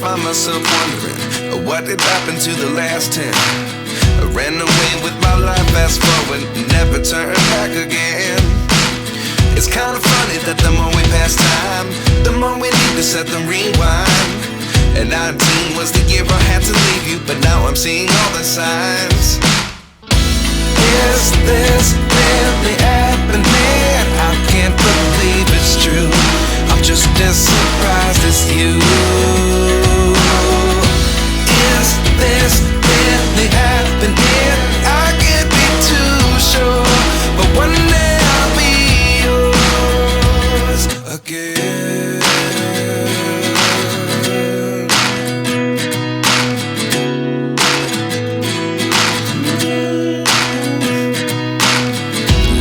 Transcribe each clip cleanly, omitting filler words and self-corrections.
find myself wondering what did happen to the last 10. I ran away with my life, fast forward, never turn back again. It's kind of funny that the more we pass time, the more we need to set the rewind. And 19 was the year I had to leave you, but now I'm seeing all the signs. Is this really happening? I can't believe it's true. I'm just as surprised as you. Is this really happening? I can't be too sure, but one day I'll be yours again.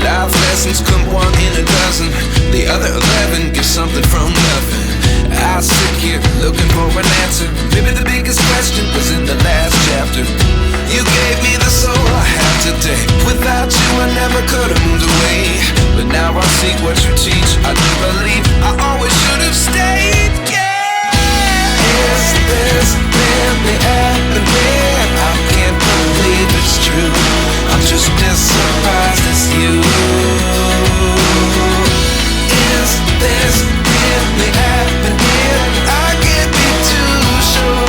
Life lessons come one in a dozen. The other 11 give something from nothing. I sit here looking for an answer. Maybe the biggest question was in the last chapter. You gave me the soul I have today. Without you I never could have moved away. But now I see what you teach. I do believe I always should have stayed. Yeah. Is this really happening? I can't believe it's true. I'm just as surprised as you. Is this really happening? I can't be too sure,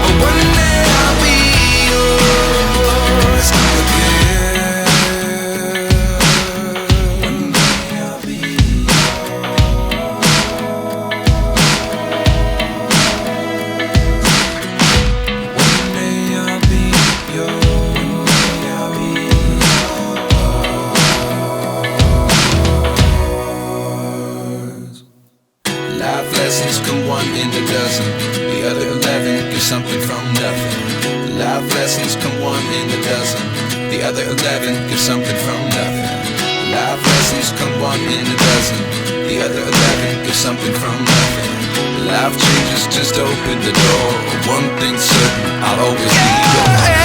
but one day I'll be yours again. One day I'll be yours. One day I'll be yours. I'll be yours. Life lessons come one in a dozen. The other 11 give something from nothing. Life lessons come one in a dozen. The other 11 give something from nothing. Life lessons come one in a dozen. The other 11 give something from nothing. Life changes just open the door. One thing's certain, I'll always be yours.